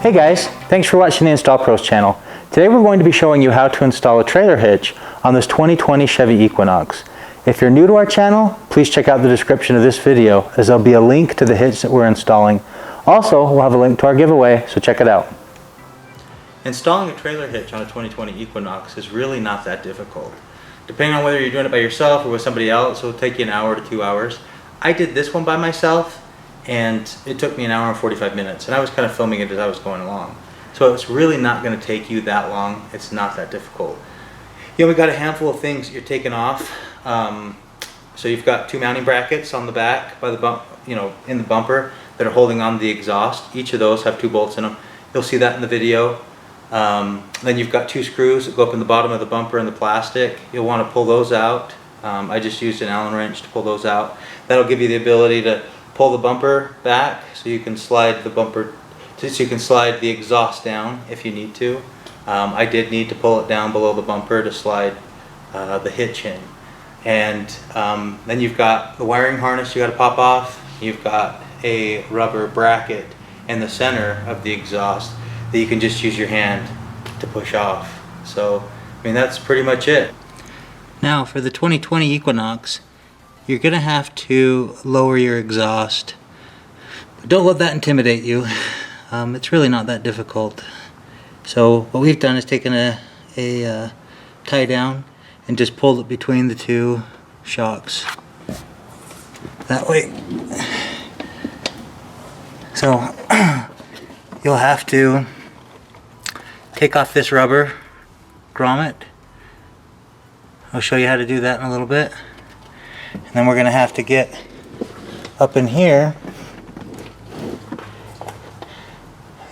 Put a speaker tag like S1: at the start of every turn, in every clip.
S1: Hey guys, thanks for watching the Install Pros channel. Today we're going to be showing you how to install a trailer hitch on this 2020 Chevy Equinox. If you're new to our channel, please check out the description of this video as there'll be a link to the hitch that we're installing. Also, we'll have a link to our giveaway, so check it out. Installing a trailer hitch on a 2020 Equinox is really not that difficult. Depending on whether you're doing it by yourself or with somebody else, it'll take you an hour to 2 hours. I did this one by myself, and it took me an hour and 45 minutes, and I was kind of filming it as I was going along. So it's really not going to take you that long. It's not that difficult. You only got a handful of things that you're taking off. So you've got two mounting brackets on the back by the bump, in the bumper that are holding on the exhaust. Each of those have 2 bolts in them. You'll see that in the video. Then you've got 2 screws that go up in the bottom of the bumper in the plastic. You'll want to pull those out. I just used an Allen wrench to pull those out. That'll give you the ability to pull the bumper back so you can slide the bumper, so you can slide the exhaust down if you need to. I did need to pull it down below the bumper to slide the hitch in. And then you've got the wiring harness you got to pop off. You've got a rubber bracket in the center of the exhaust that you can just use your hand to push off. So, I mean, that's pretty much it. Now, for the 2020 Equinox, you're going to have to lower your exhaust. But don't let that intimidate you. It's really not that difficult. So what we've done is taken a tie down and just pulled it between the 2 shocks. That way. So you'll have to take off this rubber grommet. I'll show you how to do that in a little bit. And then we're going to have to get up in here.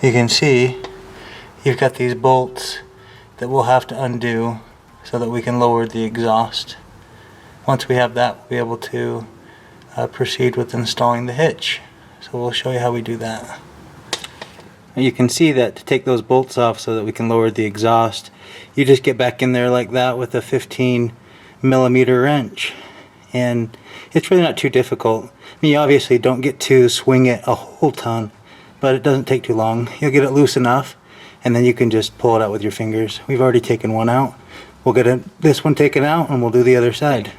S1: You can see you've got these bolts that we'll have to undo so that we can lower the exhaust. Once we have that, we'll be able to proceed with installing the hitch. So we'll show you how we do that. You can see that to take those bolts off so that we can lower the exhaust, you just get back in there like that with a 15mm wrench. And it's really not too difficult. I mean, you obviously don't get to swing it a whole ton, but it doesn't take too long. You'll get it loose enough, and then you can just pull it out with your fingers. We've already taken one out. We'll get this one taken out, and we'll do the other side.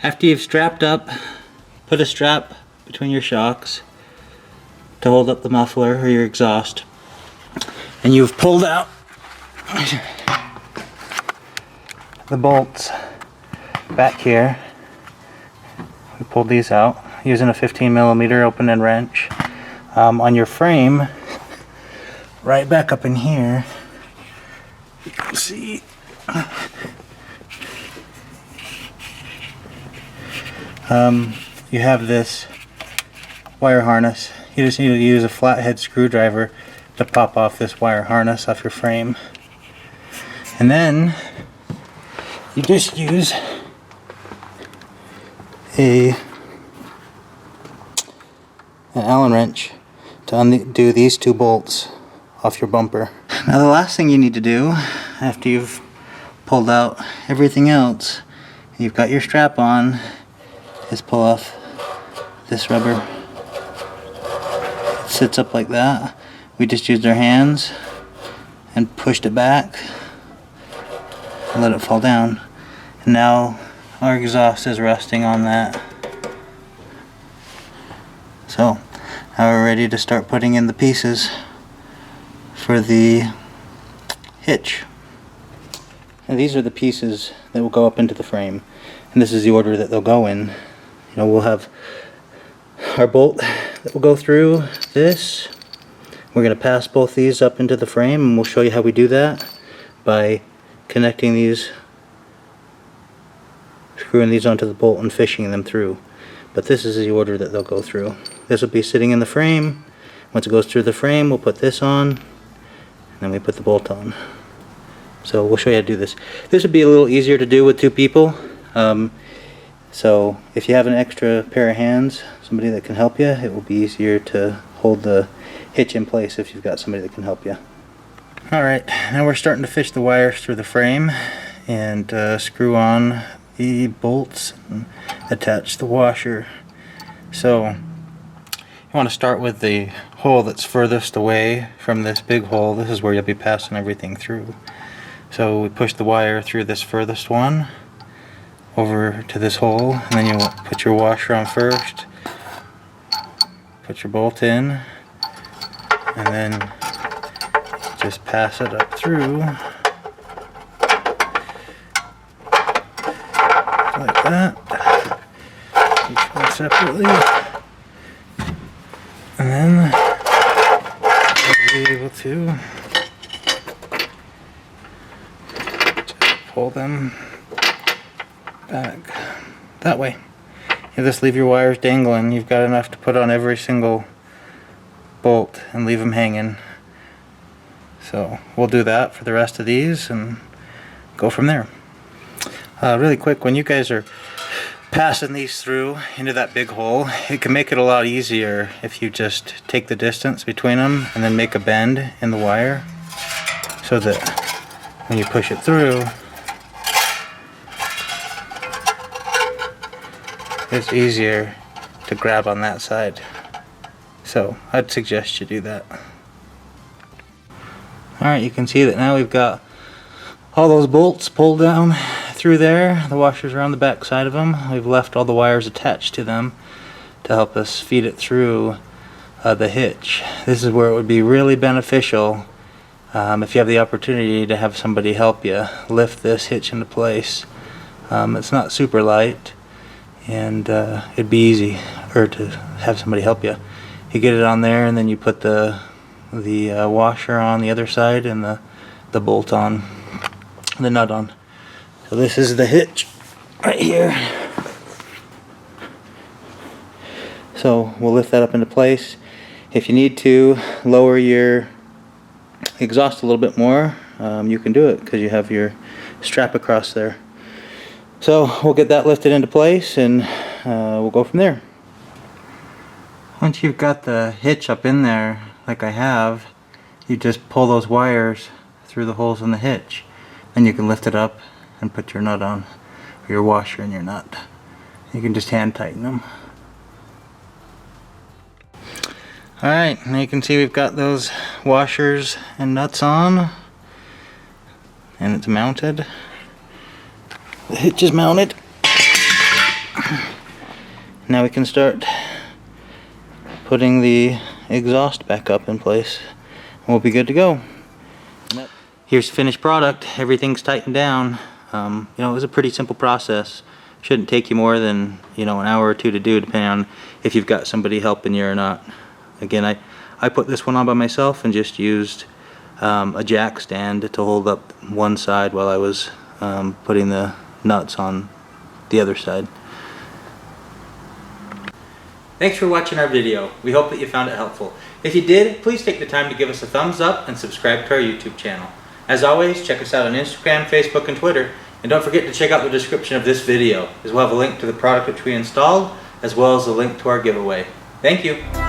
S1: After you've strapped up, put a strap between your shocks to hold up the muffler or your exhaust, and you've pulled out the bolts back here. We pulled these out using a 15mm open-end wrench. On your frame, right back up in here, you can see you have this wire harness. You just need to use a flathead screwdriver to pop off this wire harness off your frame. And then you just use an Allen wrench to undo these 2 bolts off your bumper. Now the last thing you need to do after you've pulled out everything else, you've got your strap on, is pull off this rubber. It sits up like that. We just used our hands and pushed it back and let it fall down. And now our exhaust is resting on that. So now we're ready to start putting in the pieces for the hitch. And these are the pieces that will go up into the frame, and this is the order that they'll go in. We'll have our bolt that will go through this. We're going to pass both these up into the frame, and we'll show you how we do that by connecting these, screwing these onto the bolt and fishing them through. But this is the order that they'll go through. This will be sitting in the frame. Once it goes through the frame, we'll put this on, and then we put the bolt on. So we'll show you how to do this. This would be a little easier to do with 2 people. So if you have an extra pair of hands, somebody that can help you, it will be easier to hold the hitch in place if you've got somebody that can help you. Alright, now we're starting to fish the wires through the frame and screw on the bolts and attach the washer. So you want to start with the hole that's furthest away from this big hole. This is where you'll be passing everything through. So we push the wire through this furthest one over to this hole, and then you put your washer on first, put your bolt in, and then just pass it up through like that, each one separately, and then you'll be able to just pull them back that way. You just leave your wires dangling. You've got enough to put on every single bolt and leave them hanging. So we'll do that for the rest of these and go from there. Really quick, when you guys are passing these through into that big hole, it can make it a lot easier if you just take the distance between them and then make a bend in the wire, so that when you push it through, it's easier to grab on that side. So I'd suggest you do that. Alright, you can see that now we've got all those bolts pulled down through there. The washers are on the back side of them. We've left all the wires attached to them to help us feed it through the hitch. This is where it would be really beneficial if you have the opportunity to have somebody help you lift this hitch into place. It's not super light, and it'd be easy to have somebody help you. You get it on there, and then you put the washer on the other side and the bolt on, the nut on. So this is the hitch right here. So we'll lift that up into place. If you need to lower your exhaust a little bit more, you can do it because you have your strap across there. So we'll get that lifted into place, and we'll go from there. Once you've got the hitch up in there, like I have, you just pull those wires through the holes in the hitch. Then you can lift it up and put your nut on, or your washer and your nut. You can just hand tighten them. Alright, now you can see we've got those washers and nuts on, and it's mounted. The hitch is mounted. Now we can start putting the exhaust back up in place, and we'll be good to go. Here's the finished product. Everything's tightened down. You know, it was a pretty simple process. Shouldn't take you more than, you know, an hour or two to do, depending on if you've got somebody helping you or not. Again, I put this one on by myself and just used a jack stand to hold up one side while I was putting the nuts on the other side. Thanks for watching our video. We hope that you found it helpful. If you did, please take the time to give us a thumbs up and subscribe to our YouTube channel. As always, check us out on Instagram, Facebook, and Twitter. And don't forget to check out the description of this video, as we'll have a link to the product which we installed, as well as a link to our giveaway. Thank you.